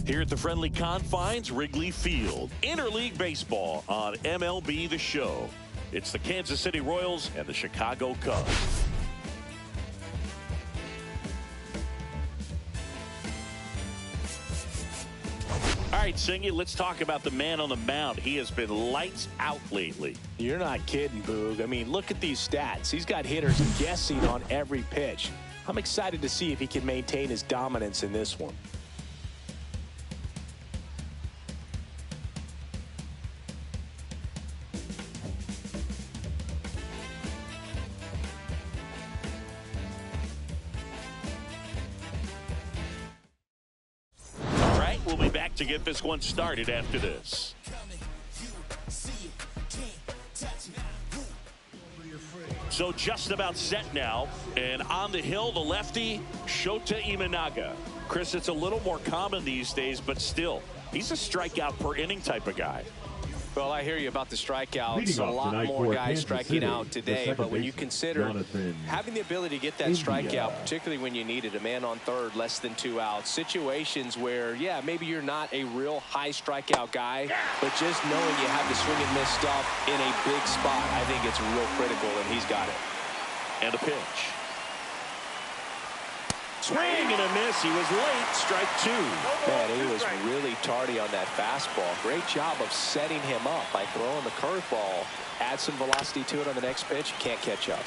Here at the friendly confines, Wrigley Field. Interleague baseball on MLB The Show. It's the Kansas City Royals and the Chicago Cubs. All right, Singy, let's talk about the man on the mound. He has been lights out lately. You're not kidding, Boog. I mean, look at these stats. He's got hitters guessing on every pitch. I'm excited to see if he can maintain his dominance in this one. We'll be back to get this one started after this. So just about set now, and on the hill, the lefty, Shota Imanaga. Chris, it's a little more common these days, but still, he's a strikeout per inning type of guy. Well, I hear you about the strikeouts. A lot more guys striking out today. But when you consider having the ability to get that strikeout, particularly when you needed a man on third, less than 2 outs, situations where, yeah, maybe you're not a real high strikeout guy, but just knowing you have to swing and miss stuff in a big spot, I think it's real critical, and he's got it. And a pitch. Swing and a miss. He was late. Strike 2. Man, he was really tardy on that fastball. Great job of setting him up by throwing the curveball. Add some velocity to it on the next pitch. Can't catch up.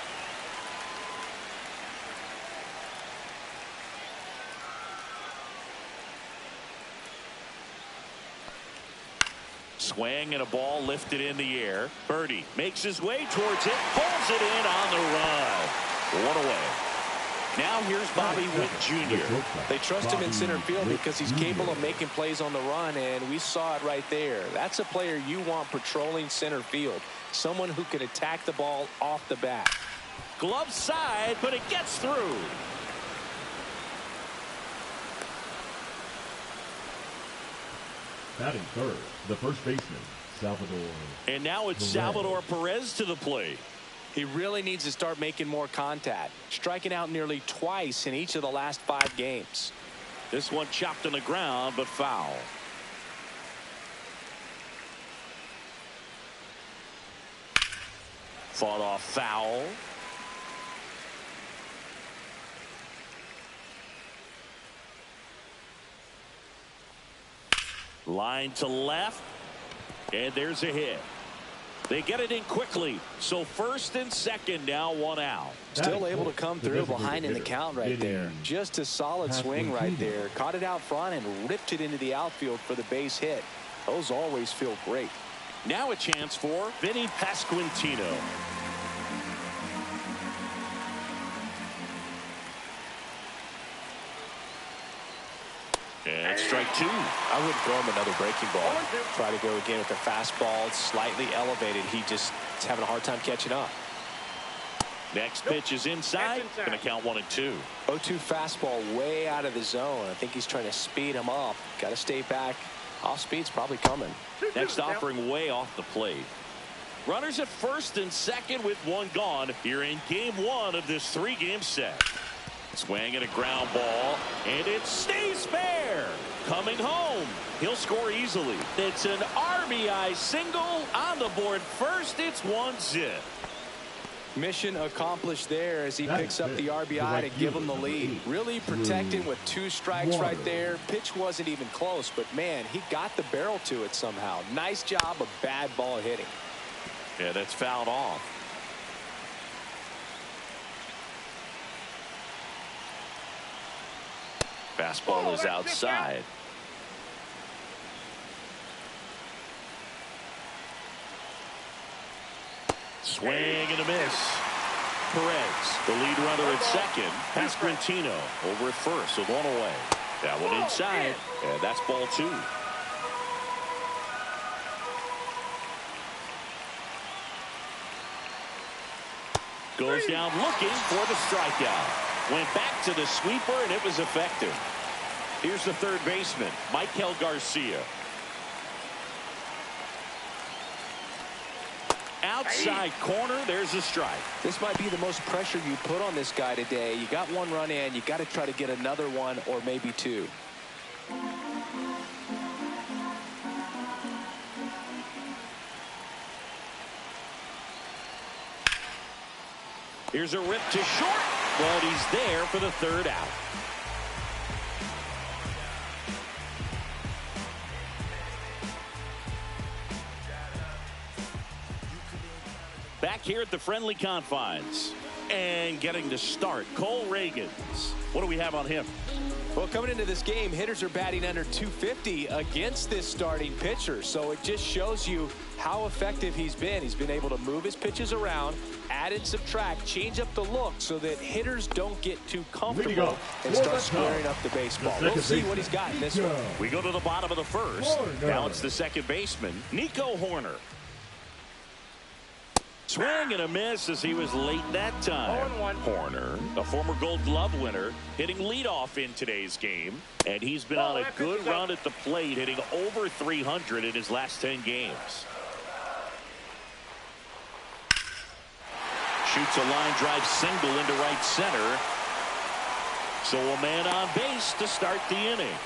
Swing and a ball lifted in the air. Birdie makes his way towards it. Pulls it in on the run. 1 away. Now here's Bobby Witt Jr. They trust him in center field because he's capable of making plays on the run, and we saw it right there. That's a player you want patrolling center field. Someone who can attack the ball off the bat. Glove side, but it gets through. Batting third, the first baseman, Salvador. And now it's Salvador Perez to the plate. He really needs to start making more contact, striking out nearly twice in each of the last 5 games. This one chopped on the ground, but foul. Fought off foul. Line to left, and there's a hit. They get it in quickly. So first and second, now 1 out. Still able to come through behind in the count right there. Just a solid swing right there. Caught it out front and ripped it into the outfield for the base hit. Those always feel great. Now a chance for Vinny Pasquantino. And strike 2. I wouldn't throw him another breaking ball. Try to go again with the fastball. It's slightly elevated. He just is having a hard time catching up. Next pitch is inside. Going to count 1 and 2. 0-2 fastball way out of the zone. I think he's trying to speed him up. Got to stay back. Off speed's probably coming. Next offering way off the plate. Runners at first and second with 1 gone here in game 1 of this 3-game set. Swing and a ground ball, and it stays fair. Coming home, he'll score easily. It's an RBI single on the board first. It's 1-0. Mission accomplished there as he picks up the RBI to give him the lead. Really protecting with 2 strikes right there. Pitch wasn't even close, but man, he got the barrel to it somehow. Nice job of bad ball hitting. Yeah, that's fouled off. Fastball is outside. Swing and a miss. Perez, the lead runner at second. Pasquantino over at first with 1 away. That one inside, and that's ball 2. Goes down looking for the strikeout. Went back to the sweeper, and it was effective. Here's the third baseman, Michael Garcia. Outside corner, there's a strike. This might be the most pressure you put on this guy today. You got 1 run in, you got to try to get another one or maybe 2. Here's a rip to short, but he's there for the third out. Back here at the friendly confines and getting to start, Cole Reagans. What do we have on him? Well, coming into this game, hitters are batting under 250 against this starting pitcher. So it just shows you how effective he's been. He's been able to move his pitches around, add and subtract, change up the look so that hitters don't get too comfortable and start squaring up the baseball. We'll see what he's got in this one. We go to the bottom of the first. Now it's the second baseman, Nico Hoerner. Swing and a miss as he was late that time. Hoerner, a former Gold Glove winner, hitting leadoff in today's game. And he's been on a good run at the plate, hitting over 300 in his last 10 games. Shoots a line drive single into right center. So a man on base to start the inning.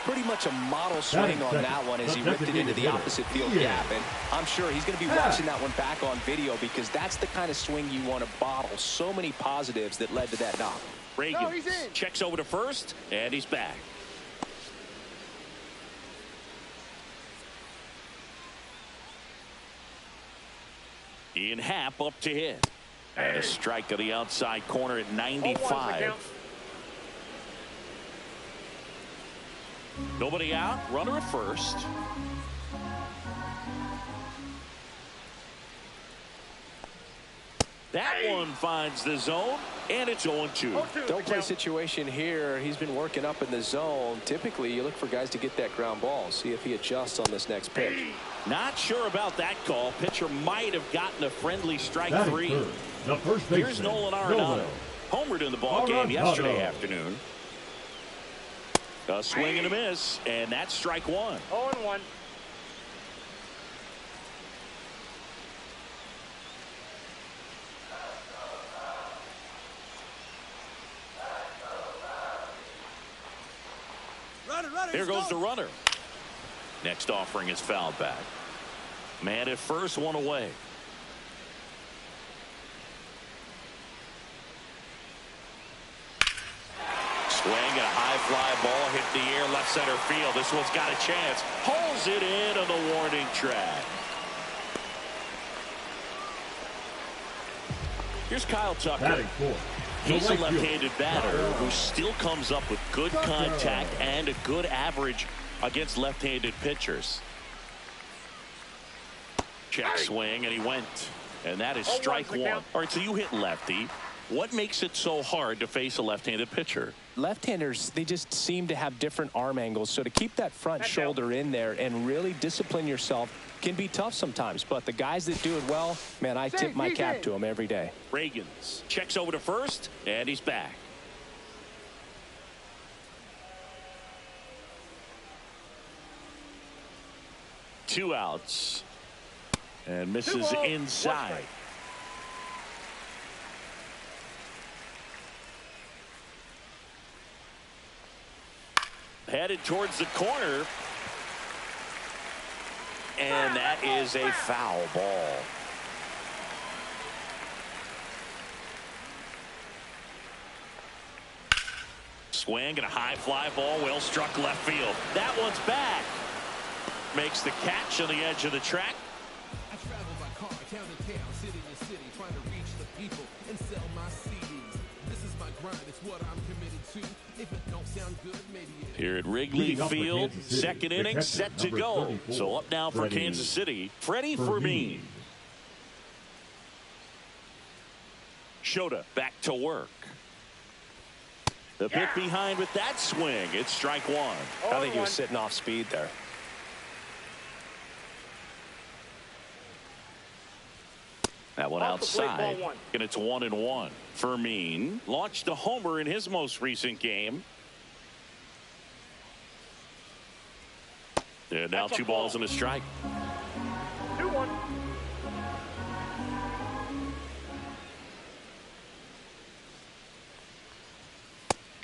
Pretty much a model swing on that one as he ripped it into the opposite field gap. And I'm sure he's going to be watching that one back on video because that's the kind of swing you want to bottle. So many positives that led to that knock. Reagans checks over to first, and he's back. Ian Happ up to hit. And a strike to the outside corner at 95. Nobody out, runner at first. That one finds the zone, and it's 0-2. Don't play situation here. He's been working up in the zone. Typically, you look for guys to get that ground ball. See if he adjusts on this next pitch. Not sure about that call. Pitcher might have gotten a friendly strike three. The first Here's Nolan Arenado. Homered in the ball game yesterday afternoon. A swing and a miss, and that's strike one. 0-1. Here goes the runner. Next offering is fouled back. Man at first, one away. Swing and a high fly ball hit the air left center field. This one's got a chance. Hauls it in on the warning track. Here's Kyle Tucker. He's a left-handed batter who still comes up with good contact and a good average against left-handed pitchers. Check swing, and he went. And that is strike one. All right, so you hit lefty. What makes it so hard to face a left-handed pitcher? Left-handers, they just seem to have different arm angles. So to keep that front shoulder in there and really discipline yourself can be tough sometimes. But the guys that do it well, man, I tip my cap to them every day. Reagans checks over to first, and he's back. Two outs. And misses inside. Headed towards the corner. And that is a foul ball. Swing and a high fly ball, well struck left field. That one's back. Makes the catch on the edge of the track. I travel by car, town to town, city to city, trying to reach the people and sell my CDs. This is my grind, it's what I'm committed to. If it don't sound good, maybe it. Here at Wrigley Field, second inning set to go. So up now for Kansas City, Freddie Fermin. Shota back to work. The bit behind with that swing. It's strike one. I think he was sitting off speed there. That one outside, and it's 1-1. Fermin launched a homer in his most recent game. And now 2 balls and a strike. 2-1.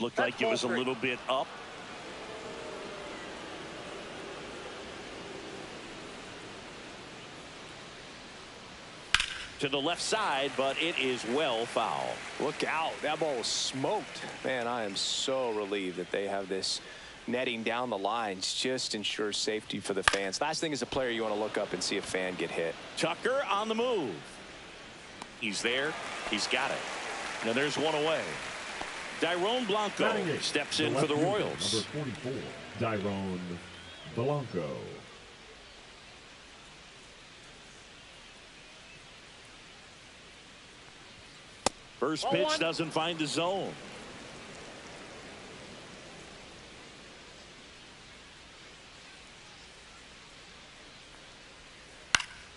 Looked like it was a little bit up. to the left side, but it is well foul. Look out. That ball was smoked. Man, I am so relieved that they have this netting down the lines. Just ensures safety for the fans. Last thing as a player, you want to look up and see a fan get hit. Tucker on the move. He's there. He's got it. Now there's one away. Dyrone Blanco steps in for the Royals. Number 44, Dyrone Blanco. First pitch doesn't find the zone.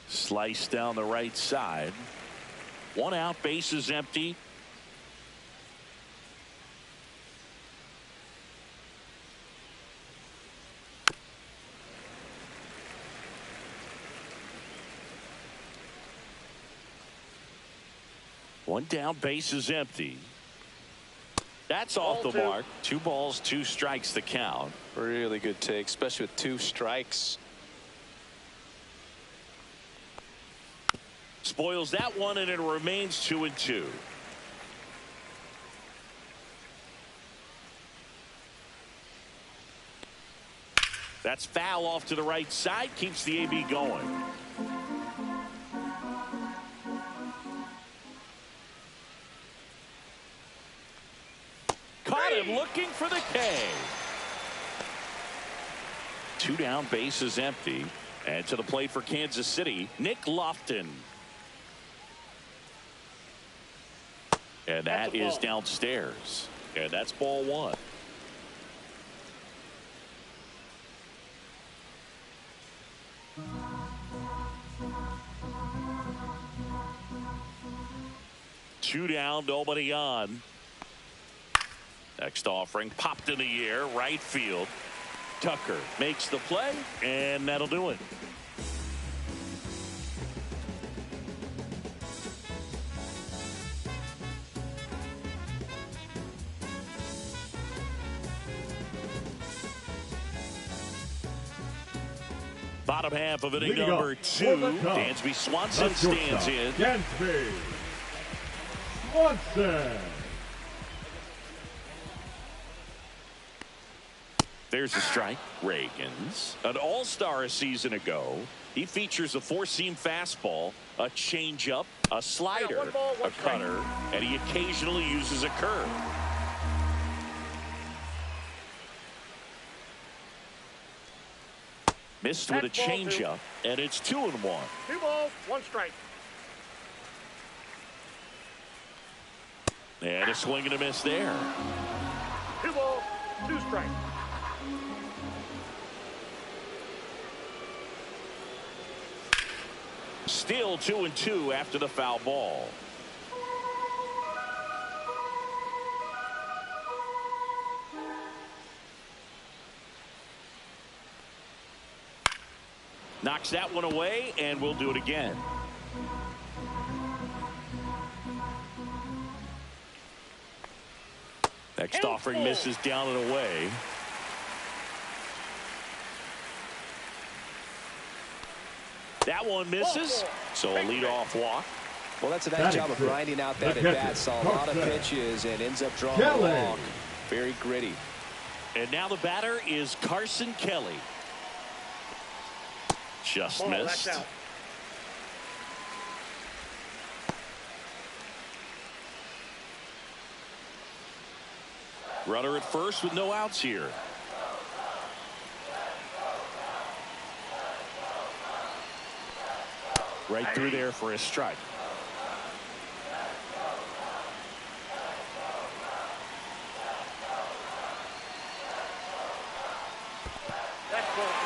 Slice down the right side. One out, bases empty. One down, bases empty. That's off the mark. 2 balls, 2 strikes the count. Really good take, especially with 2 strikes. Spoils that one, and it remains 2-2. That's foul off to the right side. Keeps the AB going. Caught him looking for the K. 2 down, bases empty. And to the plate for Kansas City, Nick Lofton. And that is downstairs. And that's ball 1. Two down, nobody on. Next offering popped in the air, right field. Tucker makes the play, and that'll do it. Bottom half of inning number 2. Dansby Swanson stands in. Dansby Swanson. There's a strike. Reagans, an all-star a season ago. He features a 4-seam fastball, a changeup, a slider, a cutter, and he occasionally uses a curve. Missed with a changeup, and it's 2-1. 2 balls, 1 strike. And a swing and a miss there. 2 balls, 2 strikes. Still 2-2 after the foul ball. Knocks that one away, and we'll do it again. Next offering misses down and away. That one misses, so a leadoff walk. Well, that's a nice job of grinding out that at-bat. Saw a lot of pitches and ends up drawing a walk. Very gritty. And now the batter is Carson Kelly. Just missed. Runner at first with no outs here. Right through there for a strike.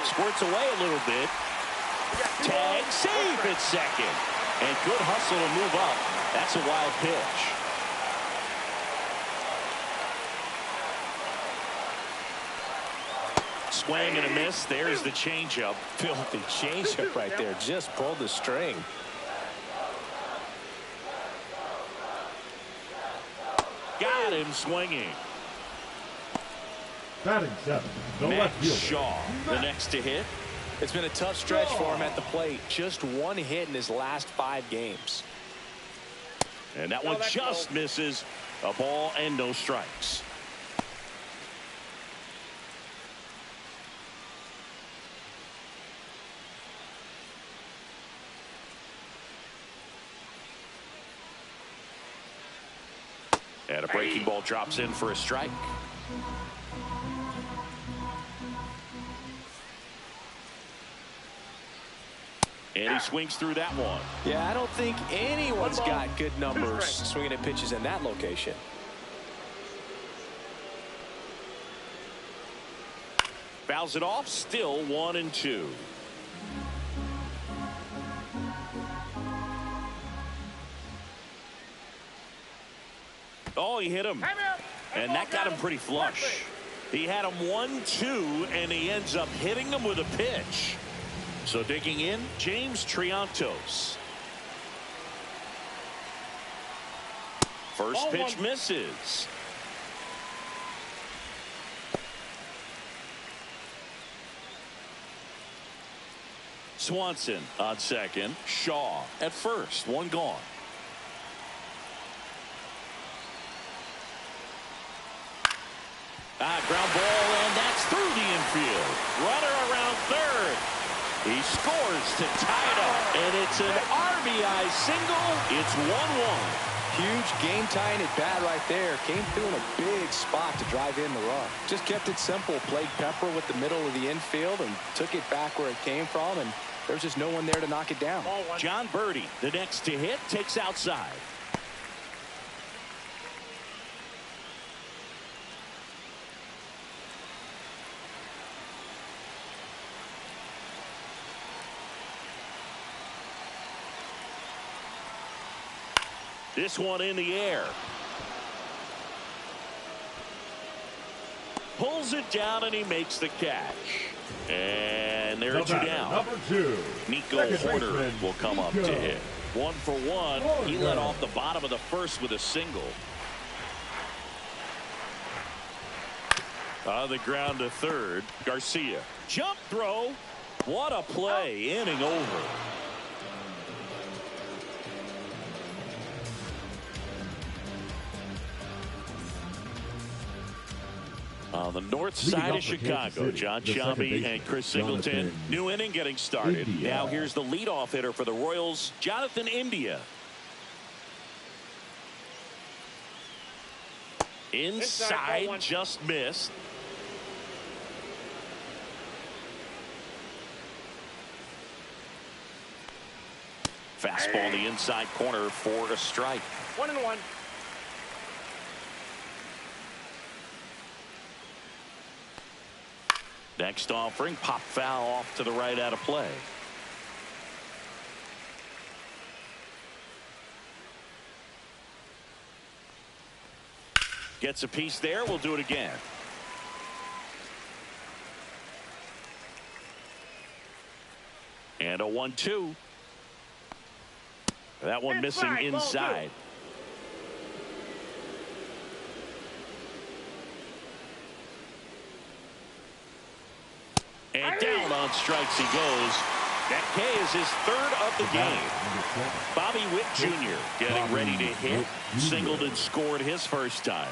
Squirts away a little bit. Tag, safe at second. And good hustle to move up. That's a wild pitch. Swing and a miss. There's the changeup. Filthy changeup right there. Just pulled the string. Got him swinging. Batting 7, the Matt left fielder. Shaw, the next to hit. It's been a tough stretch for him at the plate. Just 1 hit in his last 5 games. And that one just misses. A ball and no strikes. And a breaking ball drops in for a strike. And he swings through that one. Yeah, I don't think anyone's got good numbers swinging at pitches in that location. Fouls it off, still 1-2. Oh, he hit him. And that got him pretty flush. He had him 1-2, and he ends up hitting him with a pitch. So digging in, James Triantos. First pitch misses. Swanson on second. Shaw at first. One gone. Ground ball, and that's through the infield. Runner around third. He scores to tie it up, and it's an RBI single. It's 1-1. Huge game-tying at bat right there. Came through in a big spot to drive in the run. Just kept it simple. Played Pepper with the middle of the infield and took it back where it came from, and there's just no one there to knock it down. John Birdie, the next to hit, takes outside. This one in the air. Pulls it down, and he makes the catch. And there it's down. Number 2. Nico Horner will come up to hit. 1 for 1. He led off the bottom of the first with a single. On the ground to third. Garcia. Jump throw. What a play. Inning over. On the north side of Chicago, John Shelby and Chris Singleton. New inning getting started. Now here's the leadoff hitter for the Royals, Jonathan India. Inside, just missed. Fastball the inside corner for a strike. 1-1. Next offering, pop foul off to the right out of play. Gets a piece there. We'll do it again. And a 1-2. That one missing inside. And down on strikes he goes. That K is his third of the game. Bobby Witt Jr. getting ready to hit. Singled and scored his first time.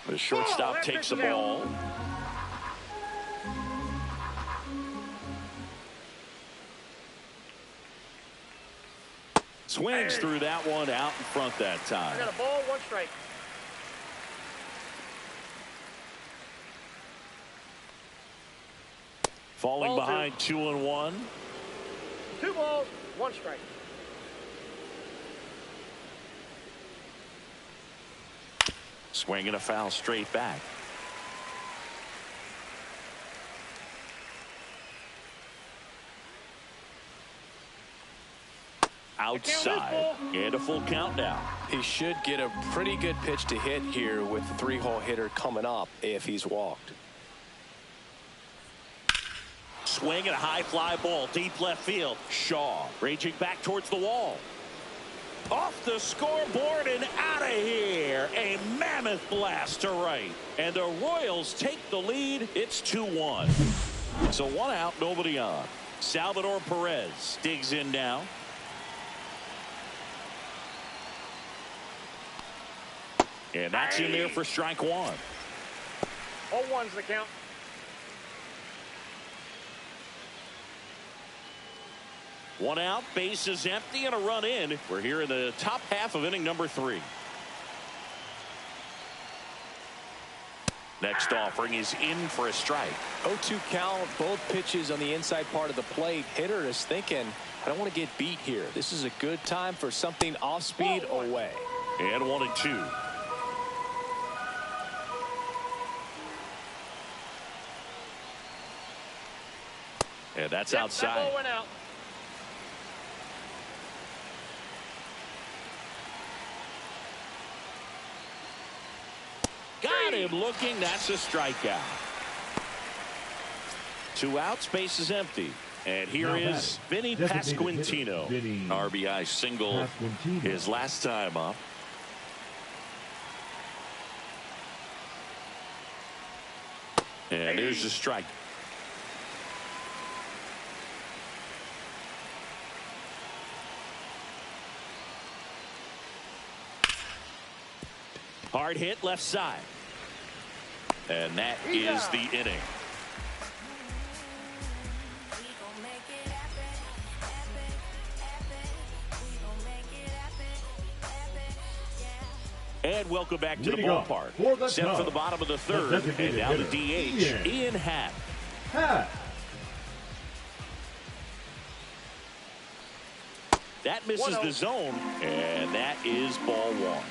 The shortstop takes the ball. Swings through that one out in front that time. I got a ball, 1 strike. Falling behind 2-1. 2 balls, 1 strike. Swinging a foul straight back. Outside, and a full count now. He should get a pretty good pitch to hit here with the 3-hole hitter coming up if he's walked. Swing and a high fly ball deep left field. Shaw raging back towards the wall. Off the scoreboard and out of here. A mammoth blast to right. And the Royals take the lead. It's 2-1. So 1 out, nobody on. Salvador Perez digs in now. And that's in there for strike 1. 0-1's the count. One out, base is empty, and a run in. We're here in the top half of inning number 3. Next offering is in for a strike. 0-2 count, both pitches on the inside part of the plate. Hitter is thinking, I don't want to get beat here. This is a good time for something off speed away. And 1-2. And that's outside. That ball went out. Got him looking. That's a strikeout. 2 outs, base is empty. And here is Vinny Pasquantino. RBI single his last time up. And there's the strike. Hard hit left side. And that is the inning. And welcome back to the ballpark. Set for the bottom of the 3rd. And now the DH, Ian Happ. That misses the zone. And that is ball 1.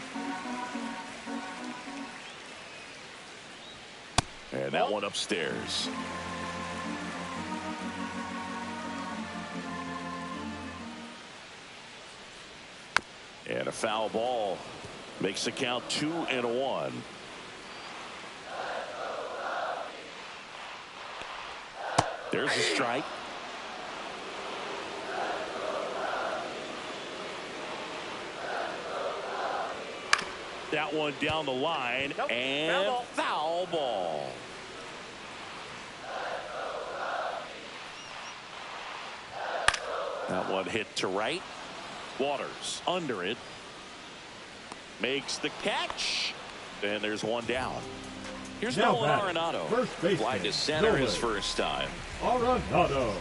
And that one upstairs. And a foul ball makes the count 2-1. There's a strike. That one down the line. Nope. And foul ball. That one hit to right. Waters under it. Makes the catch. And there's one down. Here's Nolan Arenado. Fly to center his first time. Arenado.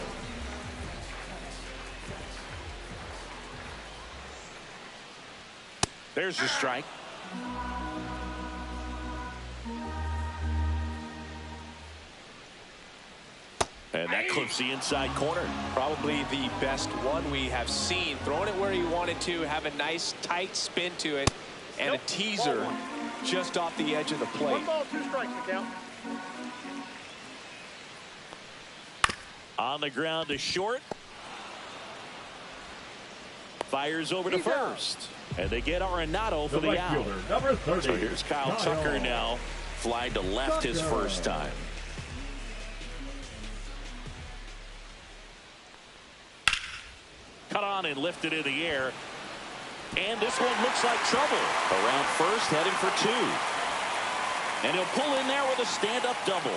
There's the strike. And that clips the inside corner. Probably the best one we have seen. Throwing it where he wanted to, have a nice tight spin to it, and a teaser just off the edge of the plate. 1 ball, 2 strikes to count. On the ground to short. Fires over to first. And they get Arenado for the out. Number 30. So here's Kyle Tucker now. Flying to left his first time. Cut on and lifted in the air. And this one looks like trouble. Around first, heading for 2. And he'll pull in there with a stand-up double.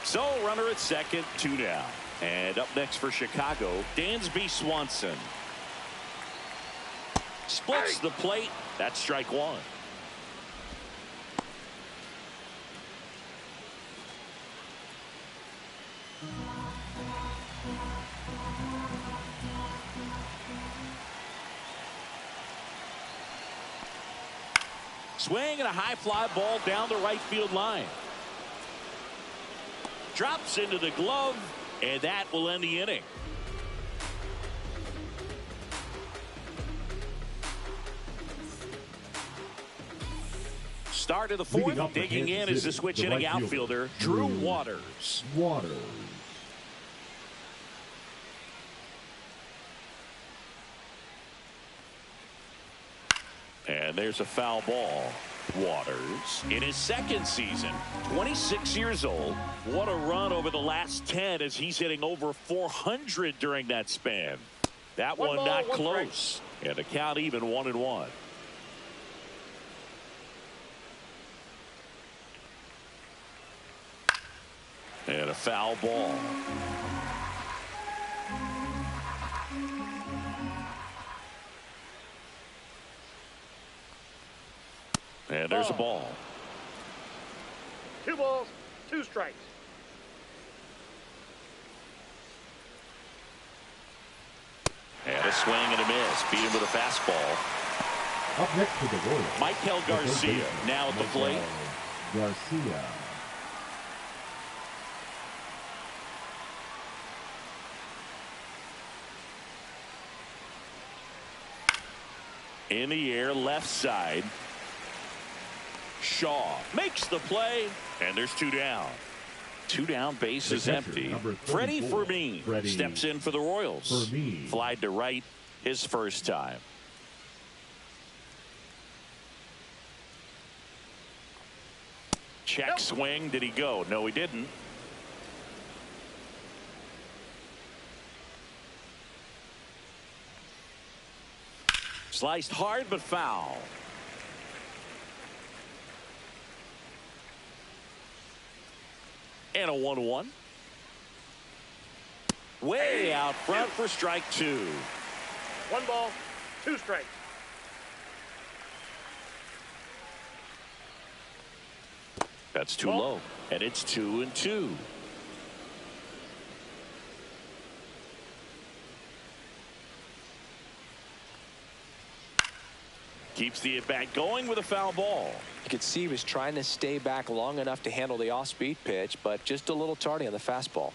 So, runner at second, 2 down. And up next for Chicago, Dansby Swanson. Splits the plate. That's strike 1. Swing and a high fly ball down the right field line. Drops into the glove, and that will end the inning. Start of the 4th, digging in is the switch hitting outfielder, Drew Waters. And there's a foul ball. Waters in his second season, 26 years old. What a run over the last 10 as he's hitting over 400 during that span. That one not close. And the count even 1-1. And a foul ball. And there's a ball. 2 balls, 2 strikes. And a swing and a miss. Beat him with a fastball. Up next to the Royals, Michael Garcia now at the plate. Garcia. In the air, left side. Shaw makes the play, and there's 2 down. 2 down, base is empty. Freddie Fermin steps in for the Royals. Flied to right his first time. Check swing. Did he go? No, he didn't. Sliced hard but foul. And a 1-1. Way out front for strike 2. 1 ball, 2 strikes. That's too low. And it's 2-2. Keeps the at-bat going with a foul ball. You could see he was trying to stay back long enough to handle the off-speed pitch, but just a little tardy on the fastball.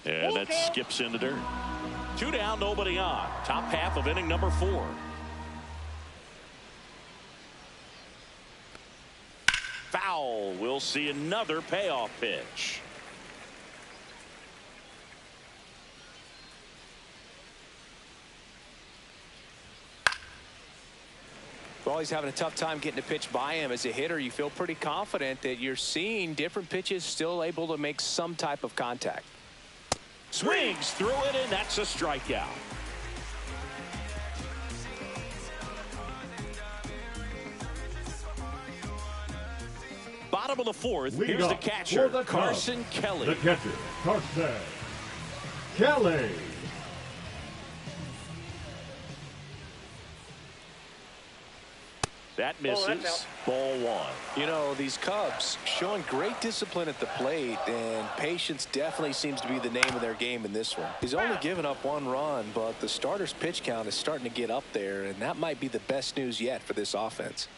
And that skips in the dirt. 2 down, nobody on. Top half of inning number 4. Foul. We'll see another payoff pitch. Well, he's having a tough time getting a pitch by him. As a hitter, you feel pretty confident that you're seeing different pitches still able to make some type of contact. Swings through it, and that's a strikeout. Bottom of the 4th. Here's the catcher, Carson Kelly. The catcher, Carson Kelly. That misses. Ball 1. You know, these Cubs showing great discipline at the plate, and patience definitely seems to be the name of their game in this one. He's only given up 1 run, but the starter's pitch count is starting to get up there, and that might be the best news yet for this offense.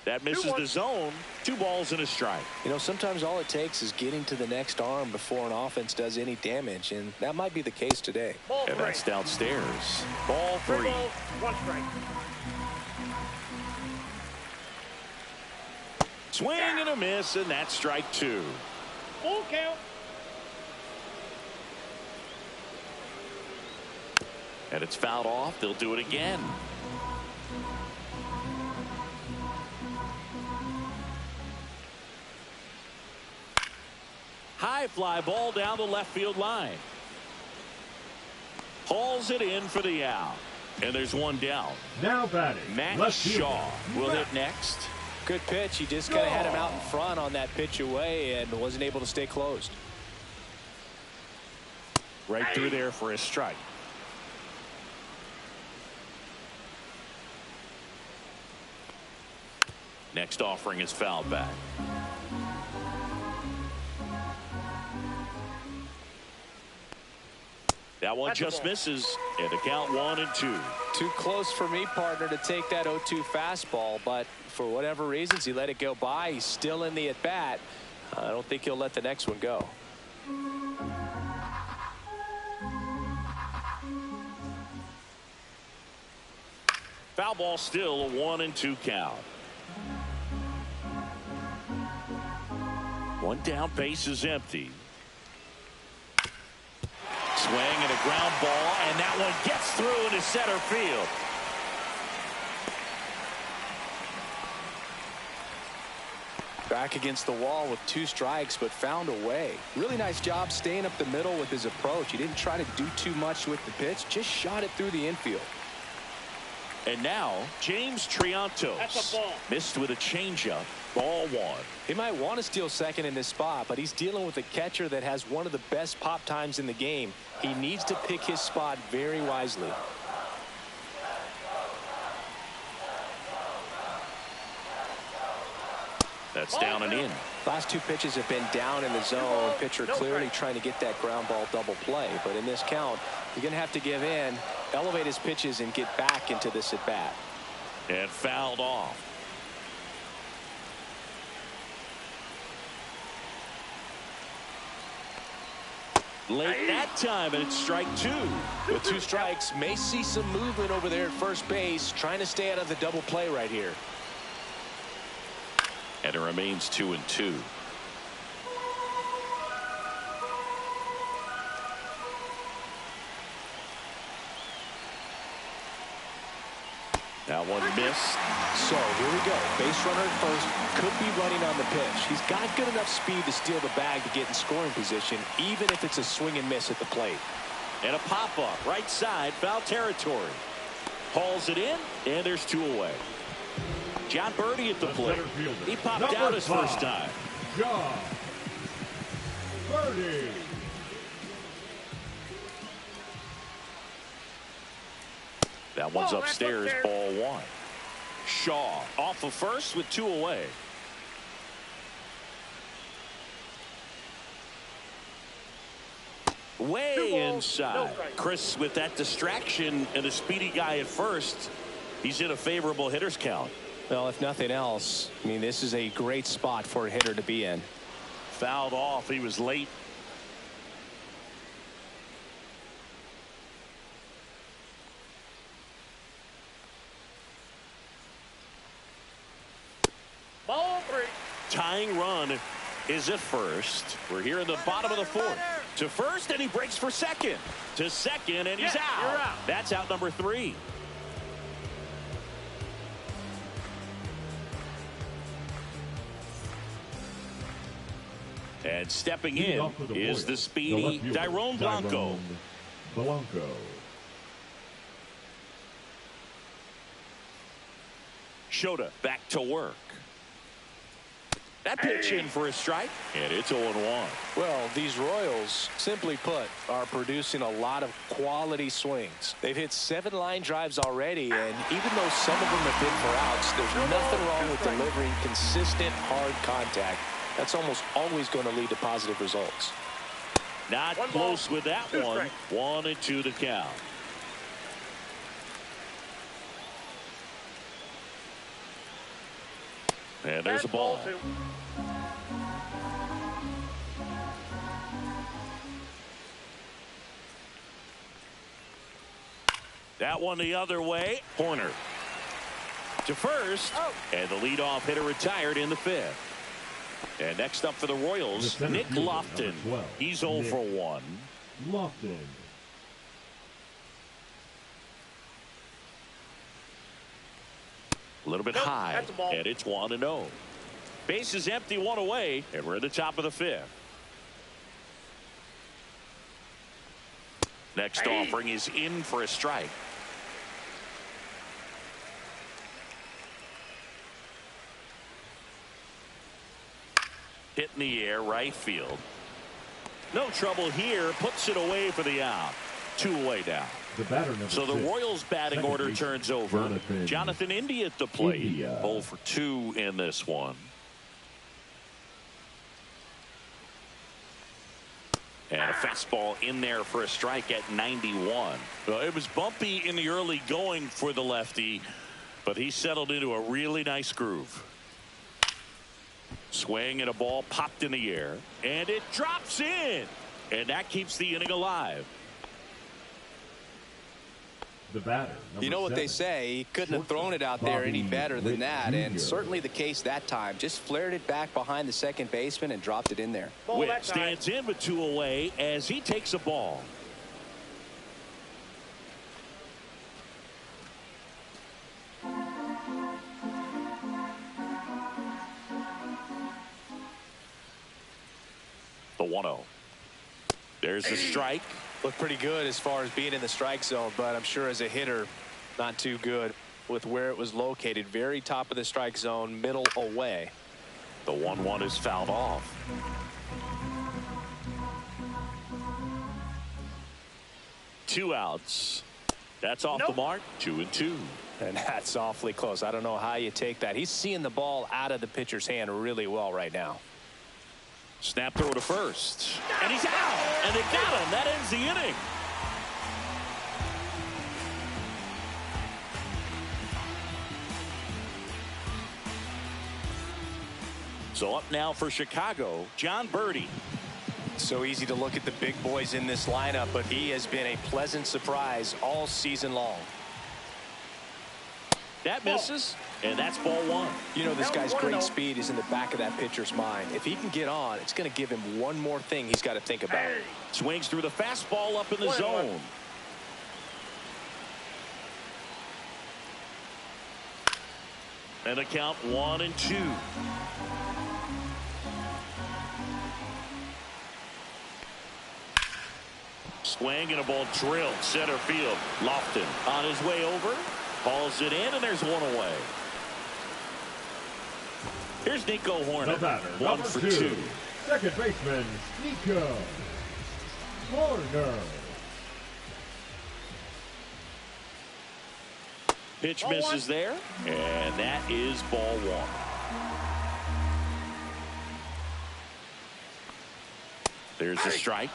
That misses the zone. 2 balls and a strike. You know, sometimes all it takes is getting to the next arm before an offense does any damage, and that might be the case today. And that's downstairs. Ball 3. 3 balls, 1 strike. Swing and a miss, and that's strike 2. Full count. And it's fouled off. They'll do it again. High fly ball down the left field line. Hauls it in for the out. And there's 1 down. Now batting. Matt Shaw will hit next. Good pitch. He just kind of had him out in front on that pitch away and wasn't able to stay closed. Right through there for a strike. Next offering is fouled back. That one just misses, and the count 1-2. Too close for me, partner, to take that 0-2 fastball, but for whatever reasons he let it go by. He's still in the at-bat. I don't think he'll let the next one go. Foul ball, still a 1-2 count. 1 down, base is empty. Swing and a ground ball, and that one gets through into center field. Back against the wall with 2 strikes, but found a way. Really nice job staying up the middle with his approach. He didn't try to do too much with the pitch, just shot it through the infield. And now James Triantos. That's a ball. Missed with a changeup. Ball 1. He might want to steal second in this spot, but he's dealing with a catcher that has one of the best pop times in the game. He needs to pick his spot very wisely. That's down and in. Last 2 pitches have been down in the zone. Pitcher clearly trying to get that ground ball double play. But in this count, you're going to have to give in, elevate his pitches, and get back into this at bat. And fouled off. Late that time, and it's strike 2. With 2 strikes, may see some movement over there at first base, trying to stay out of the double play right here. And it remains 2-2. That one missed. So here we go. Base runner at first, could be running on the pitch. He's got good enough speed to steal the bag to get in scoring position, even if it's a swing and miss at the plate. And a pop-up right side, foul territory. Hauls it in, and there's 2 away. John Birdie at the plate. He popped out his first time. John Birdie. That one's upstairs, ball 1. Shaw off of first with 2 away. Way inside. Chris with that distraction and a speedy guy at first. He's in a favorable hitter's count. Well, if nothing else, I mean, this is a great spot for a hitter to be in. Fouled off. He was late. Ball 3. Tying run is at first. We're here in the bottom of the 4th. To first, and he breaks for second. To second, and he's out. You're out. That's out number 3. And stepping in is the speedy Dairon Blanco. Shota back to work. That pitch in for a strike, and it's 0-1. Well, these Royals, simply put, are producing a lot of quality swings. They've hit 7 line drives already, and even though some of them have been for outs, there's nothing wrong with delivering consistent, hard contact. That's almost always going to lead to positive results. Not close with that one. 1-2 the count. And there's a ball. That one the other way. Horner to first. And the leadoff hitter retired in the 5th. And next up for the Royals, Nick Lofton. He's 0 for 1. Lofton. A little bit high, and it's 1-0. Base is empty, 1 away, and we're at the top of the 5th. Next offering is in for a strike. Hit in the air, right field. No trouble here, puts it away for the out. 2 away now. So the Royals batting order turns over. Jonathan India at the plate. 0 for 2 in this one. And a fastball in there for a strike at 91. Well, it was bumpy in the early going for the lefty, but he settled into a really nice groove. Swing and a ball popped in the air, and it drops in, and that keeps the inning alive. The batter, you know what they say, he couldn't have thrown it out there any better than that, and certainly the case that time. Just flared it back behind the second baseman and dropped it in there. Witt stands in with 2 away as he takes a ball. The 1-0. There's the strike. Looked pretty good as far as being in the strike zone, but I'm sure as a hitter, not too good. with where it was located. Very top of the strike zone, middle away. The 1-1 is fouled off. Two outs. That's off the mark. 2-2. And that's awfully close. I don't know how you take that. He's seeing the ball out of the pitcher's hand really well right now. Snap throw to first. And he's out. And they got him. That ends the inning. So up now for Chicago, John Birdie. So easy to look at the big boys in this lineup, but he has been a pleasant surprise all season long. That misses, and that's ball one. You know, this guy's great speed is in the back of that pitcher's mind. If he can get on, it's going to give him one more thing he's got to think about. Swings through the fastball up in the zone. And a count 1-2. Swing and a ball drilled center field. Lofton on his way over. Hauls it in, and there's one away. Here's Nico Horner. The batter, 1 for 2. Second baseman, Nico Horner. Pitch misses there, and that is ball one. There's the strike.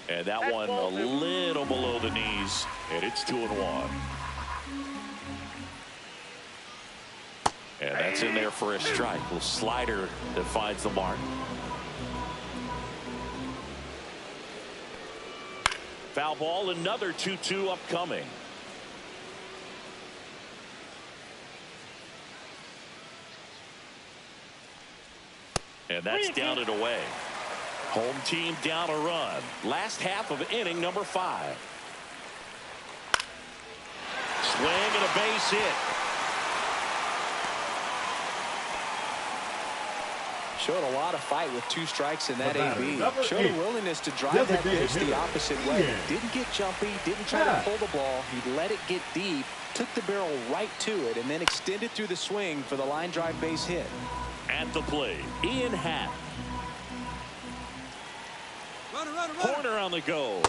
And that one a little below the knees, and it's 2-1. And that's in there for a strike. Little slider that finds the mark. Foul ball, another 2-2 upcoming. And that's down and away. Home team down a run. Last half of inning number 5. Swing and a base hit. Showed a lot of fight with 2 strikes in that AB. Showed a willingness to drive that pitch the opposite way. Didn't get jumpy, didn't try to pull the ball. He let it get deep, took the barrel right to it, and then extended through the swing for the line drive base hit. At the plate, Ian Happ. Horner on the go.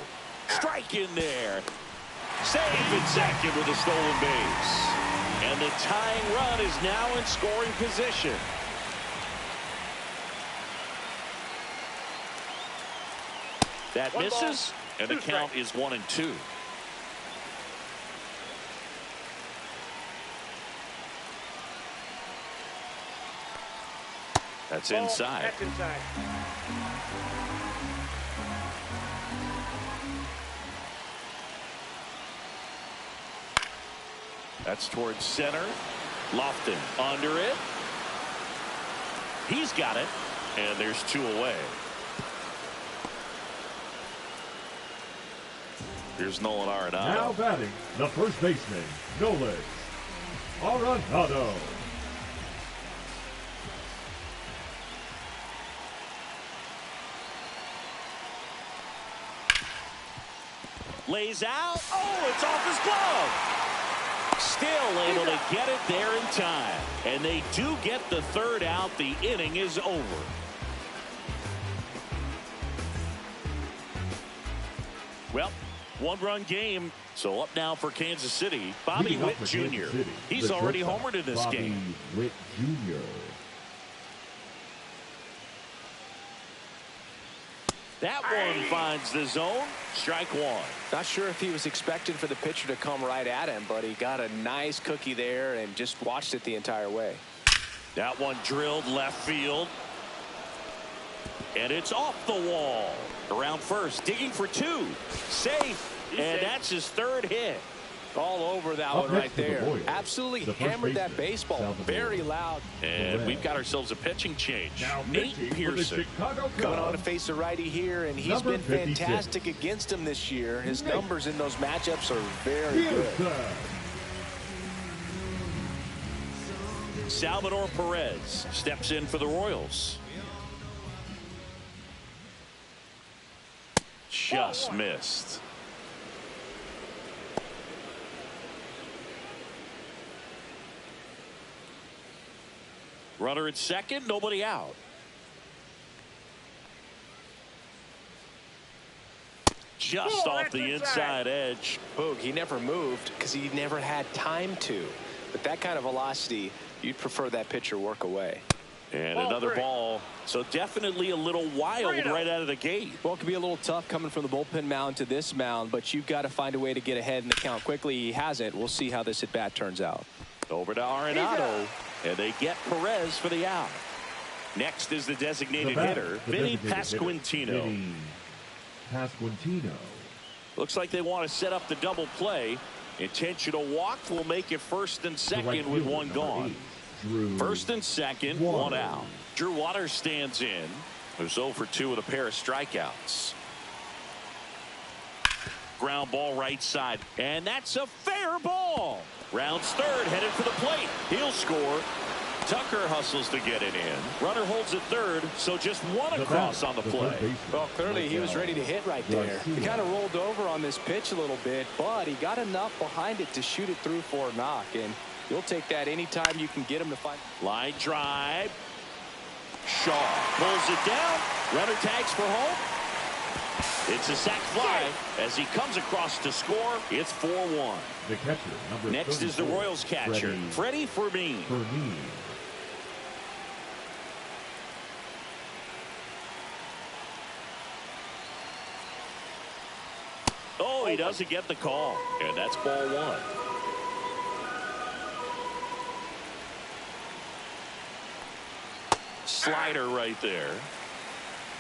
Strike in there. Save at second with a stolen base. And the tying run is now in scoring position. That misses, and the count is 1-2. That's inside. That's inside. That's towards center. Lofton under it. He's got it, and there's 2 away. Here's Nolan Arenado. Now batting, the first baseman, Nolan Arenado. Lays out. Oh, it's off his glove. Still able to get it there in time. And they do get the 3rd out. The inning is over. Well, 1-run game. So up now for Kansas City, Bobby Witt Jr. He's already homered in this game. Witt Jr. That one finds the zone. Strike 1. Not sure if he was expecting for the pitcher to come right at him, but he got a nice cookie there and just watched it the entire way. That one drilled left field. And it's off the wall. Around first, digging for 2. Safe. And that's his 3rd hit. All over that one right there. Absolutely hammered that baseball. Very loud. And we've got ourselves a pitching change. Nate Pearson going on to face a righty here, and he's been fantastic against him this year. His numbers in those matchups are very good. Salvador Perez steps in for the Royals. just missed. Runner at second, nobody out. Just off the inside edge. Boog, he never moved because he never had time to. But that kind of velocity, you'd prefer that pitcher work away. And another ball. So definitely a little wild right out of the gate. Well, it could be a little tough coming from the bullpen mound to this mound, but you've got to find a way to get ahead in the count quickly. He hasn't. We'll see how this at bat turns out. Over to Arenado, and they get Perez for the out. Next is the designated hitter, Vinny Pasquantino. Looks like they want to set up the double play. Intentional walk will make it first and second with one gone. First and second, one out. Drew Waters stands in. Who's 0 for 2 with a pair of strikeouts. Ground ball right side, and that's a fair ball. Rounds third, headed for the plate. He'll score. Tucker hustles to get it in. Runner holds at third, so just one across on the play. Well, clearly he was ready to hit right there. He kind of rolled over on this pitch a little bit, but he got enough behind it to shoot it through for a knock, and you'll take that anytime you can get him to find. Line drive. Shaw pulls it down. Runner tags for home. It's a sac fly as he comes across to score. It's 4-1. The catcher, number Next is the Royals catcher, Freddie Fermin. Oh, he doesn't get the call, and that's ball one. Slider right there.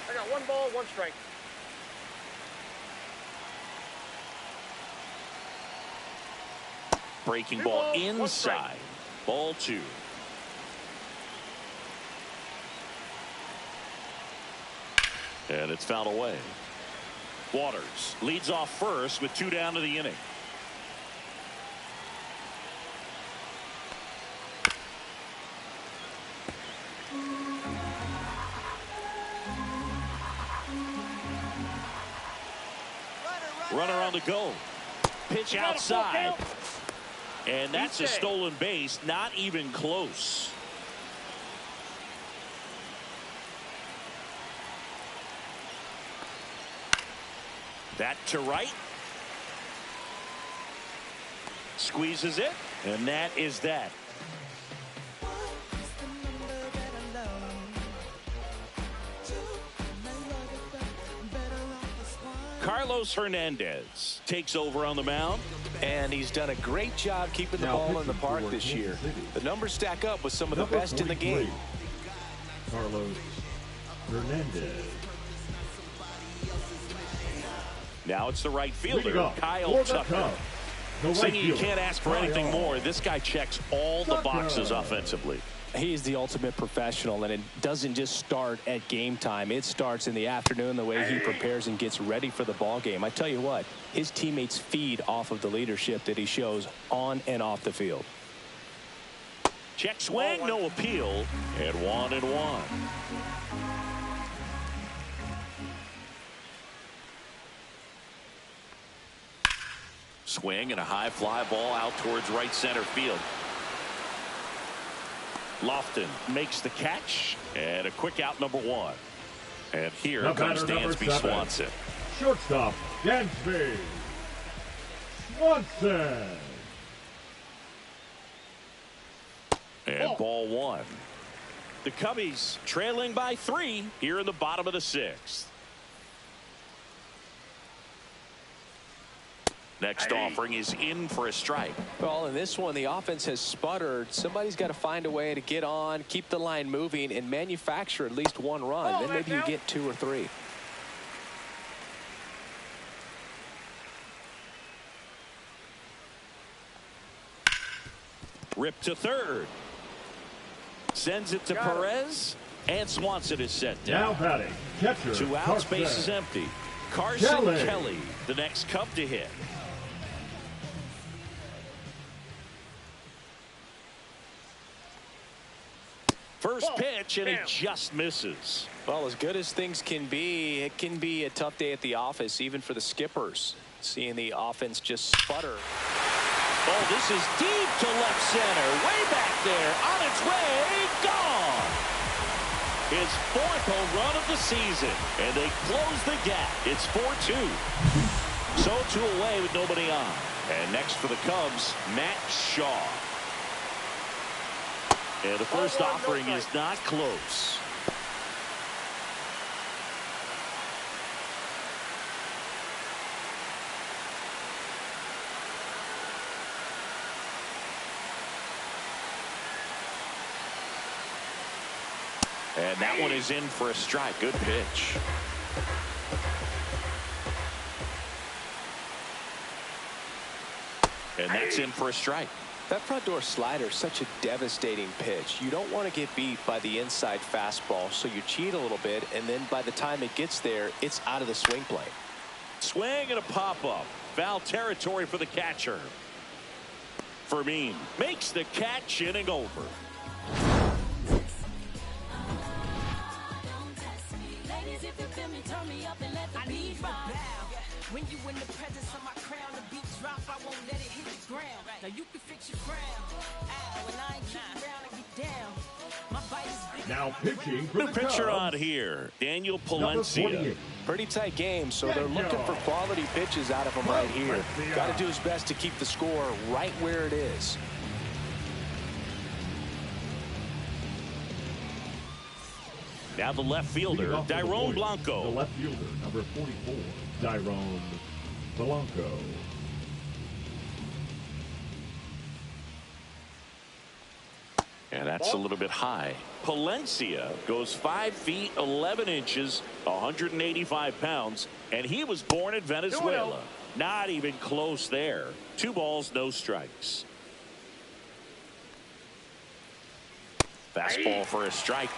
I got 1 ball, 1 strike. Breaking ball inside. Ball 2. And it's fouled away. Waters leads off first with 2 down to the inning. Runner on the go. Pitch outside. And that's a stolen base. Not even close. That to right. Squeezes it. And that is that. Carlos Hernandez takes over on the mound. And he's done a great job keeping the ball in the park this year. The numbers stack up with some of the best in the game. Carlos Hernandez. Now it's the right fielder, Kyle Tucker. Saying you can't ask for anything more. This guy checks all the boxes offensively. He is the ultimate professional, and it doesn't just start at game time. It starts in the afternoon, the way he prepares and gets ready for the ball game. I tell you what, his teammates feed off of the leadership that he shows on and off the field. Check swing, no appeal, and 1-1. Swing and a high fly ball out towards right center field. Lofton makes the catch, and a quick out, number 1. And here comes Dansby Swanson. Shortstop, Dansby Swanson. And ball 1. The Cubbies trailing by 3 here in the bottom of the 6th. Next offering is in for a strike. Well, in this one, the offense has sputtered. Somebody's got to find a way to get on, keep the line moving, and manufacture at least 1 run. Then maybe you get 2 or 3. Rip to third. Sends it to Perez, and Swanson is set down. Now batting, catcher, 2 outs, base is empty. Carson Kelly, the next Cub to hit. First pitch, and he just misses. Well, as good as things can be, it can be a tough day at the office, even for the skippers. Seeing the offense just sputter. Oh, this is deep to left center. Way back there. On its way. Gone. His 4th home run of the season. And they close the gap. It's 4-2. So 2 away with nobody on. And next for the Cubs, Matt Shaw. And the first offering is not close. And that one is in for a strike. Good pitch. And that's in for a strike. That front door slider is such a devastating pitch. You don't want to get beat by the inside fastball, so you cheat a little bit, and then by the time it gets there, it's out of the swing plane. Swing and a pop-up. Foul territory for the catcher. Fermin makes the catch, inning over. When you in the presence of my crown, the beat drop, I won't let it hit the ground. Now you can fix your crown. Ow, and I ain't keep around and get down. My bite is big. Now pitching for New the pitcher Cubs, on here, Daniel number Palencia. 48. Pretty tight game, so they're looking for quality pitches out of him right here. Got to do his best to keep the score right where it is. Now the left fielder, Dairon Blanco. The left fielder, number 44, Dairon Blanco. And that's a little bit high. Palencia goes 5 feet 11 inches, 185 pounds, and he was born in Venezuela. Not even close there. 2 balls, no strikes. Fastball for a strike.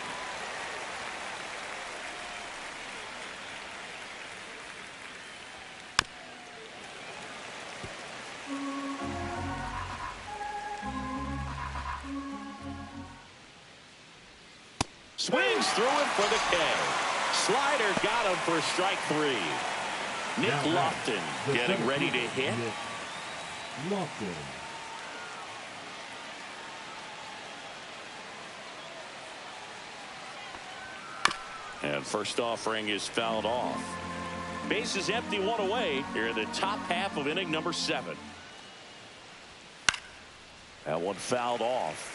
Swings through it for the K. Slider got him for strike 3. Nick Lofton getting ready to hit. Lofton. And first offering is fouled off. Base is empty, 1 away here in the top half of inning number 7. That one fouled off.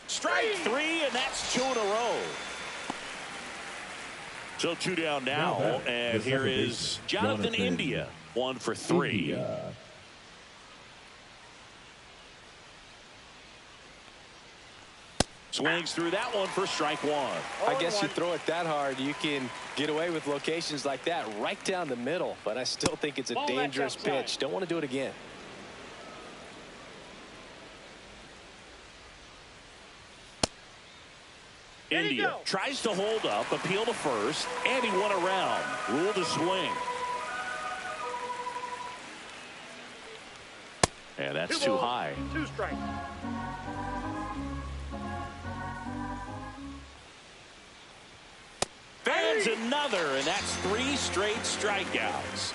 Strike 3, and that's 2 in a row. So 2 down now, and here is Jonathan India, 1 for 3. Swings through that one for strike 1. I guess you throw it that hard, you can get away with locations like that right down the middle, but I still think it's a dangerous pitch. Don't want to do it again. India tries to hold up, appeal to first, and he went around. Ruled a swing. And that's too high. 2 strikes. Fans another, and that's 3 straight strikeouts.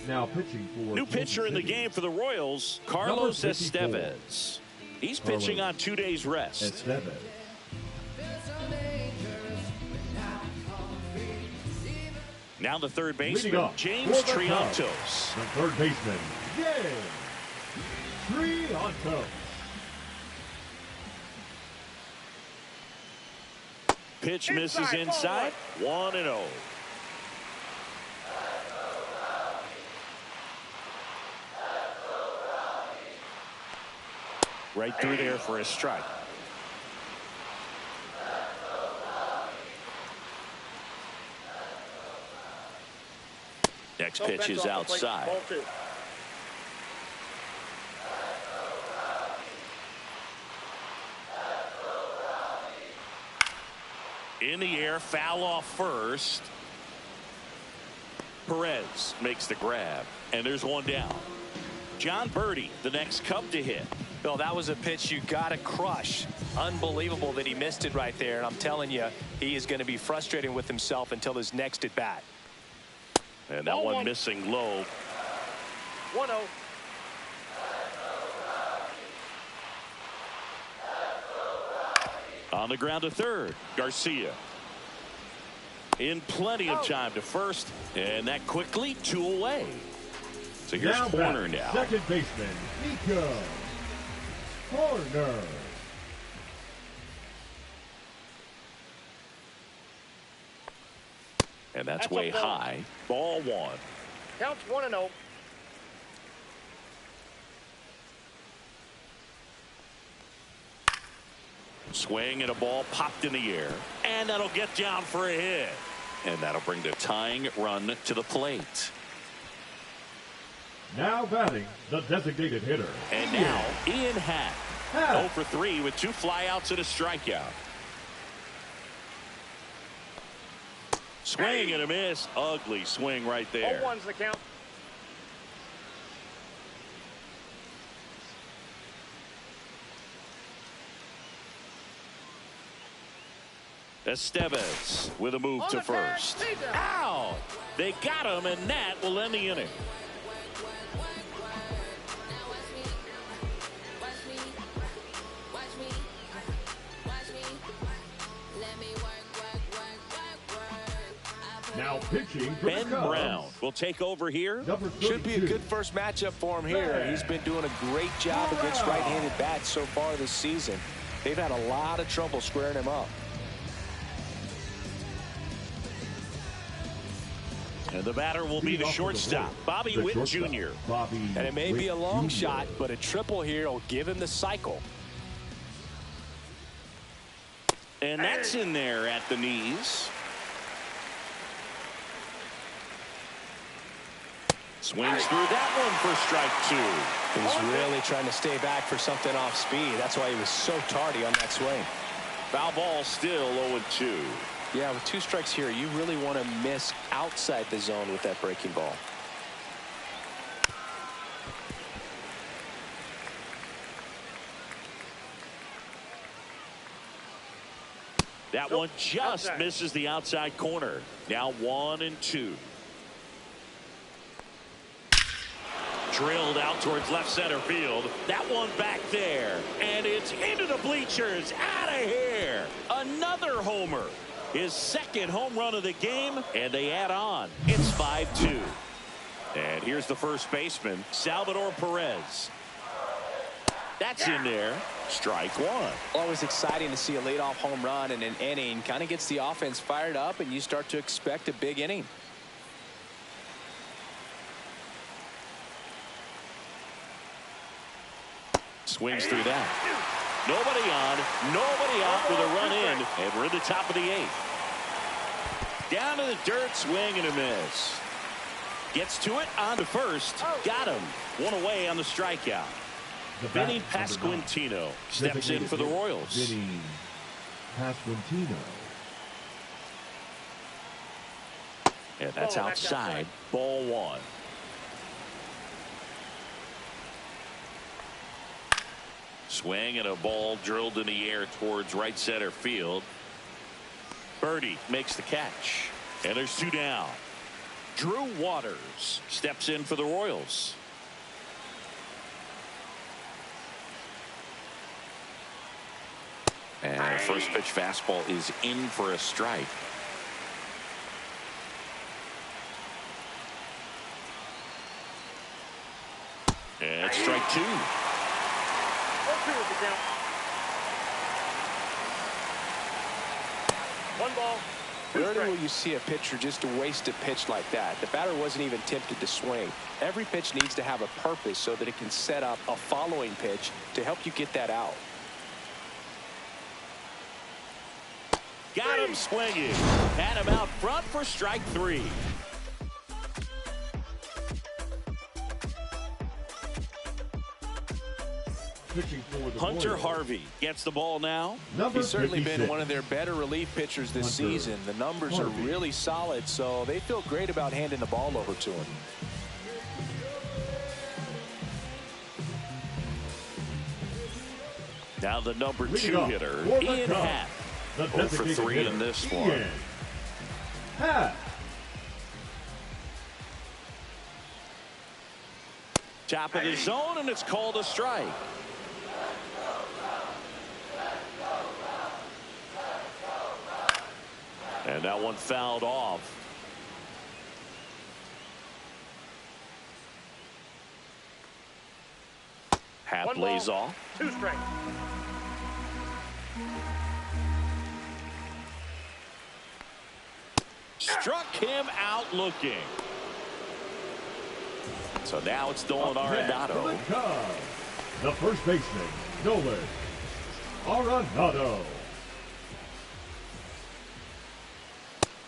Now pitching for new pitcher in the game for the Royals, Carlos Estevez. He's pitching on 2 days rest. Estevez. Now the third baseman, James Triantos. The third baseman, James Triantos. Pitch misses inside. 1-0. Right through there for a strike. Next pitch is outside. In the air, foul off first. Perez makes the grab, and there's one down. John Birdie, the next Cub to hit. Bill, that was a pitch you got to crush. Unbelievable that he missed it right there. And I'm telling you, he is going to be frustrated with himself until his next at bat. And that one missing low. 1-0. On the ground to third, Garcia. In plenty of time to first, and that quickly 2 away. So here's Horner now. Second baseman, Nico Horner. And that's way high. Ball 1. Counts 1-0. Swing and a ball popped in the air. And that'll get down for a hit. And that'll bring the tying run to the plate. Now batting, the designated hitter. And now Ian Happ. 0 for 3 with 2 flyouts and a strikeout. Swing and a miss. Ugly swing right there. 0-1's the count. Estevez with a move to first. Ow! They got him, and that will end the inning. Now pitching for Ben Brown will take over here. Should be a good first matchup for him here. He's been doing a great job against right-handed bats so far this season. They've had a lot of trouble squaring him up. And the batter will be the shortstop, Bobby Witt Jr. And it may be a long shot, but a triple here will give him the cycle. And that's in there at the knees. Swings through that one for strike 2. He's really trying to stay back for something off speed. That's why he was so tardy on that swing. Foul ball still 0-2. Yeah, with 2 strikes here, you really want to miss outside the zone with that breaking ball. That one just misses the outside corner. Now 1-2. Drilled out towards left center field. That one back there. And it's into the bleachers. Out of here. Another homer. His second home run of the game. And they add on. It's 5-2. And here's the first baseman, Salvador Perez. That's in there. Strike 1. Always exciting to see a leadoff home run in an inning. Kind of gets the offense fired up, and you start to expect a big inning. Swings through that. Nobody on, nobody out with a run in, and we're in the top of the 8th. Down to the dirt, swing and a miss. Gets to it on to first. Got him. 1 away on the strikeout. Vinny Pasquantino steps in for the Royals. Vinny Pasquantino. And that's outside. Ball 1. Swing and a ball drilled in the air towards right center field. Birdie makes the catch. And there's 2 down. Drew Waters steps in for the Royals. And first pitch fastball is in for a strike. And strike 2. 1 ball. Rarely will you see a pitcher just waste a pitch like that. The batter wasn't even tempted to swing. Every pitch needs to have a purpose so that it can set up a following pitch to help you get that out. Got him swinging. Had him out front for strike 3. pitching for the Hunter Royals. Harvey gets the ball now. He's certainly 56. been one of their better relief pitchers this season. The numbers are really solid, so they feel great about handing the ball over to him. Now the number Leading 2 off hitter, for the Ian Cubs, Happ. the 0 for designated 3 hitter, in this Ian one. Happ. Top of the zone, and it's called a strike. And that one fouled off. Happ lays off. 2 strikes. Struck him out looking. So now it's Nolan Arenado. The first baseman, Nolan Arenado.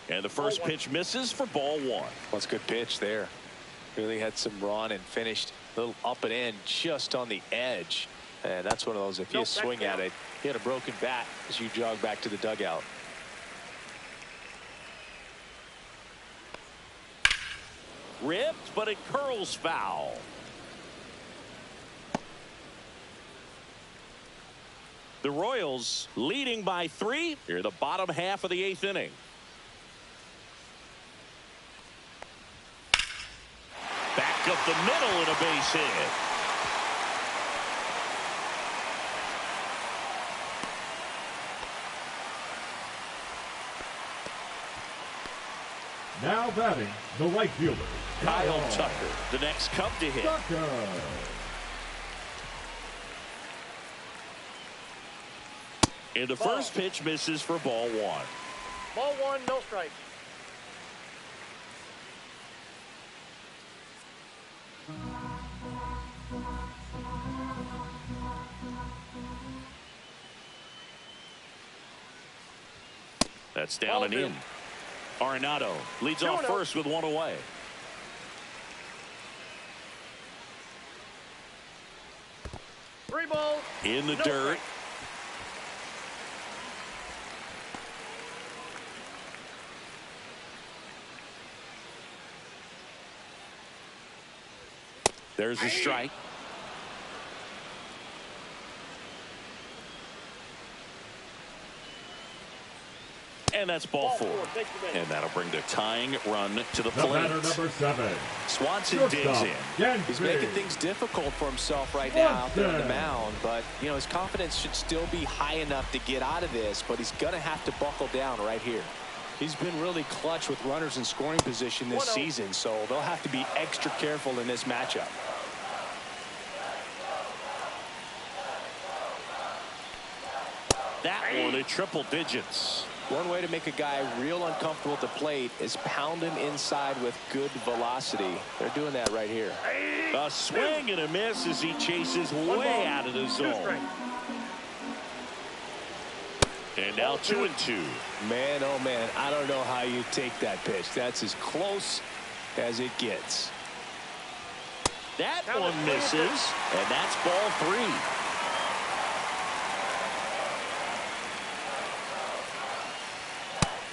And the first pitch misses for ball 1. That's a good pitch there. Really had some run and finished a little up and in just on the edge. And that's one of those, if you swing at it, you had a broken bat as you jog back to the dugout. Ripped, but it curls foul. The Royals leading by 3 here, the bottom half of the 8th inning. Back up the middle and a base hit. Now batting, the right fielder, Kyle Tucker, the next Cub to hit. Tucker. And the first pitch misses for ball 1. Ball 1, no strikes. That's down and in. Arenado leads off first with 1 away. Three balls. In the dirt. There's a strike. And that's ball 4. And that'll bring the tying run to the plate. Batter number 7. Swanson digs Shortstop, in. He's making things difficult for himself right now out there on the mound. But, you know, his confidence should still be high enough to get out of this. But he's going to have to buckle down right here. He's been really clutch with runners in scoring position this season. So they'll have to be extra careful in this matchup. That one at triple digits. One way to make a guy real uncomfortable at the plate is pound him inside with good velocity. They're doing that right here. A swing and a miss as he chases way out of the zone. And now 2-2. Man, oh man, I don't know how you take that pitch. That's as close as it gets. That one misses, and that's ball 3.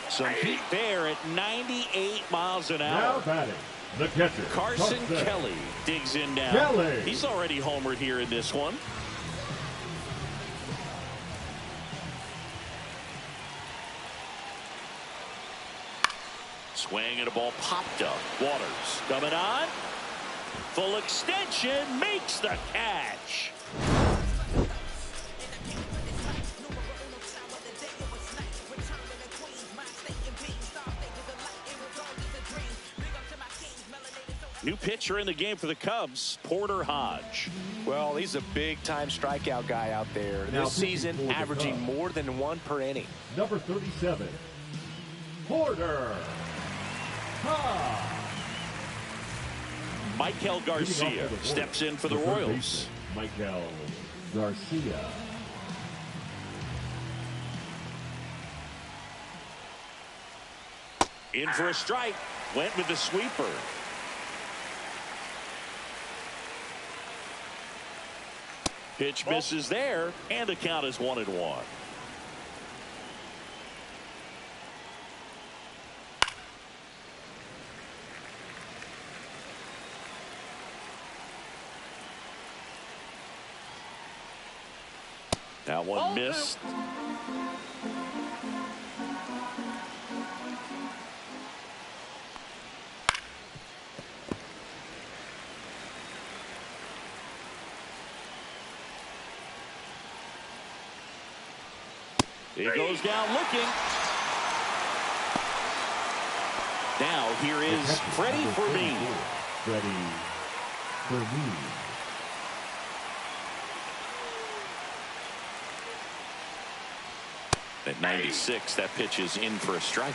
Some heat there at 98 miles an hour. Now batting, the catcher, Carson Kelly digs in now. Kelly. He's already homered here in this one. Swing and a ball popped up. Waters coming on. Full extension, makes the catch. New pitcher in the game for the Cubs, Porter Hodge. Well, he's a big-time strikeout guy out there. Now this season, averaging more than 1 per inning. Number 37, Porter Hodge. Michael Garcia steps in for the Royals. Michael Garcia. In for a strike. Went with the sweeper. Pitch misses there, and the count is 1-1. That one missed. He goes down looking. Now here is Freddie Fermin. Freddie Fermin. At 96, that pitch is in for a strike.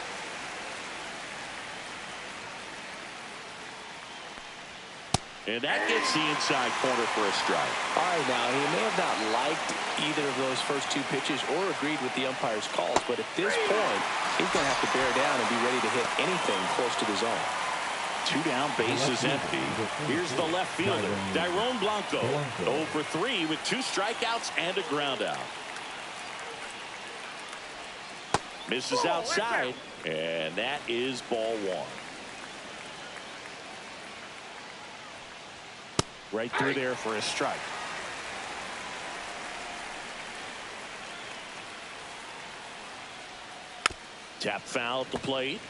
And that gets the inside corner for a strike. All right, now, he may have not liked either of those first two pitches or agreed with the umpire's calls, but at this point, he's going to have to bear down and be ready to hit anything close to the zone. 2 down, bases empty. Here's the left fielder, Dairon Blanco. 0 for 3 with 2 strikeouts and a ground out. Misses outside, and that is ball 1. Right through there for a strike. Tap foul at the plate.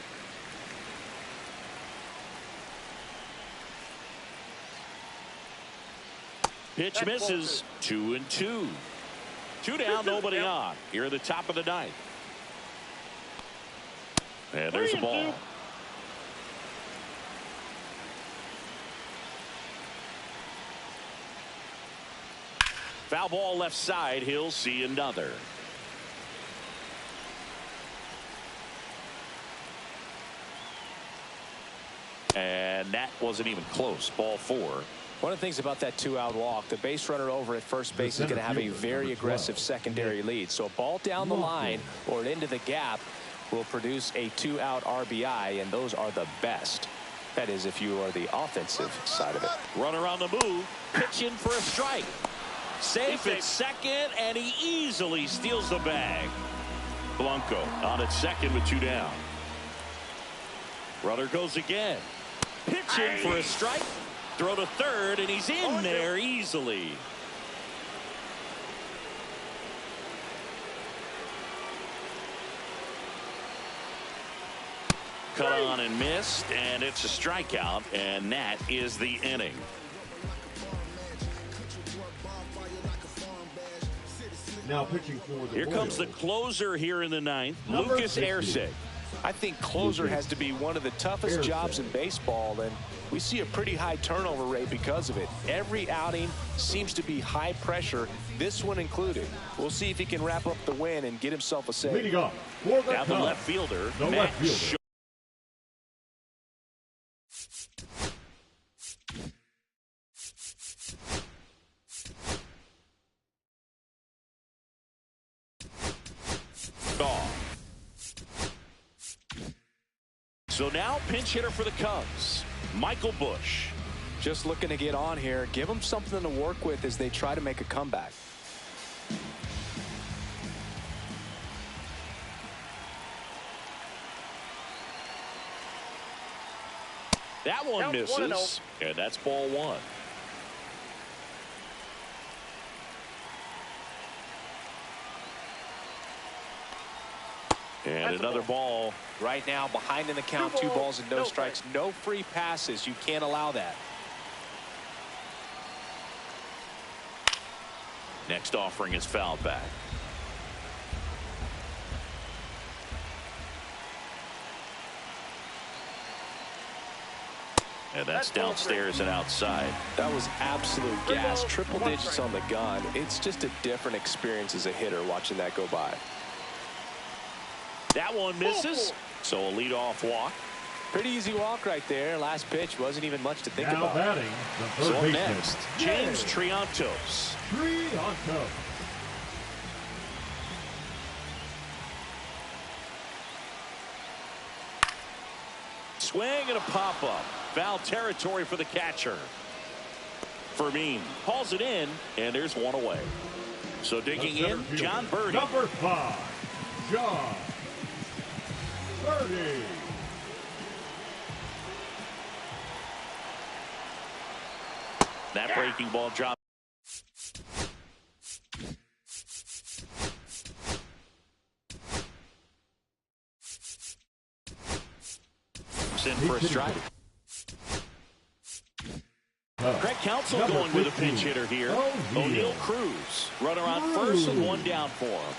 Pitch misses. 2-2. 2 down, nobody on. Here at the top of the 9th. And there's a ball. Foul ball left side. He'll see another. And that wasn't even close. Ball 4. One of the things about that 2-out walk, the base runner over at first base is going to have a very aggressive secondary lead. So a ball down the line or into the gap will produce a 2-out RBI, and those are the best. That is, if you are the offensive side of it. Runner on the move, pitching for a strike. Safe at second, and he easily steals the bag. Blanco on at second with 2 down. Runner goes again. Pitching for a strike. Throw to third, and he's in there easily. Cut on and missed, and it's a strikeout, and that is the inning. Now pitching for the Here comes the closer here in the 9th, Lucas Erceg. I think closer has to be one of the toughest jobs in baseball, and we see a pretty high turnover rate because of it. Every outing seems to be high pressure, this one included. We'll see if he can wrap up the win and get himself a save. Leading off for the Now the left fielder, the Matt left fielder. So now pinch hitter for the Cubs, Michael Busch. Just looking to get on here. Give them something to work with as they try to make a comeback. That one misses, and that's ball 1. And another ball. Right now, behind in the count, 2 balls and no strikes. No free passes. You can't allow that. Next offering is fouled back. And that's downstairs and outside. That was absolute gas. Triple digits on the gun. It's just a different experience as a hitter watching that go by. That one misses, so a leadoff walk. Pretty easy walk right there. Last pitch wasn't even much to think now about. Batting, the third so next, James Triantos. Triantos. Swing and a pop-up. Foul territory for the catcher. Fermin hauls it in, and there's one away. So digging in, John Birdie. Number 5, John Birdie. That breaking ball drop. In for a strike. Craig Counsell going 15. With a pinch hitter here. O'Neill Cruz. Runner on first and one down for him.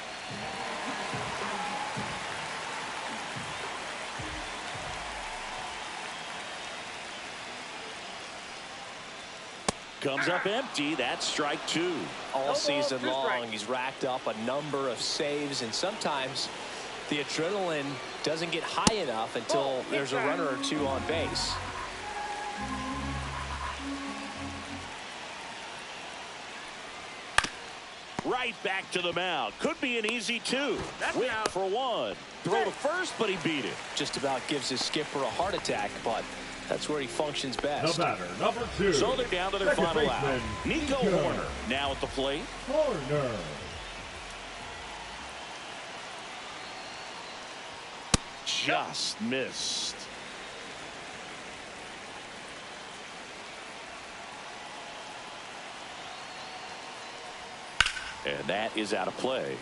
Comes up empty. That's strike 2. All season long, he's racked up a number of saves, and sometimes the adrenaline doesn't get high enough until there's a runner or two on base. Right back to the mound. Could be an easy 2. Whip for 1. Throw to first, but he beat it. Just about gives his skipper a heart attack, but that's where he functions best. The batter, number 2. So they're down to their final out. Nico Horner now at the plate. Horner. Just missed. And that is out of play.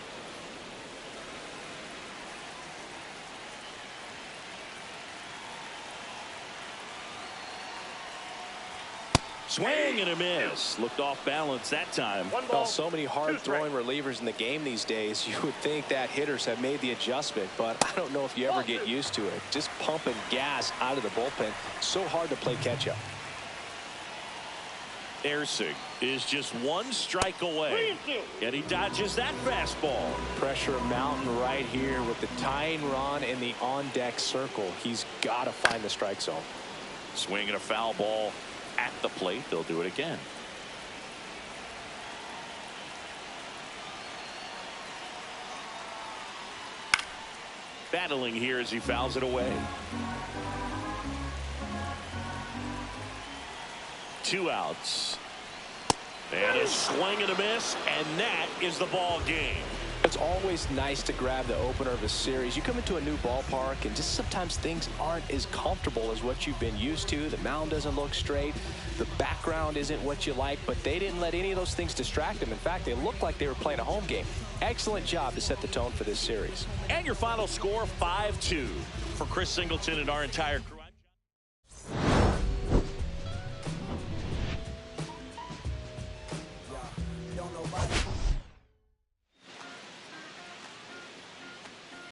Swing and a miss. Looked off balance that time. Well, so many hard throwing relievers in the game these days. You would think that hitters have made the adjustment, but I don't know if you ever get used to it. Just pumping gas out of the bullpen. So hard to play catch up. Ersig is just one strike away, and he dodges that fastball. Pressure mountain right here with the tying run in the on-deck circle. He's got to find the strike zone. Swinging a foul ball at the plate. They'll do it again. Battling here as he fouls it away. 2 outs. And a swing and a miss, and that is the ball game. It's always nice to grab the opener of a series. You come into a new ballpark, and just sometimes things aren't as comfortable as what you've been used to. The mound doesn't look straight. The background isn't what you like, but they didn't let any of those things distract them. In fact, they looked like they were playing a home game. Excellent job to set the tone for this series. And your final score, 5-2 for Chris Singleton and our entire crew.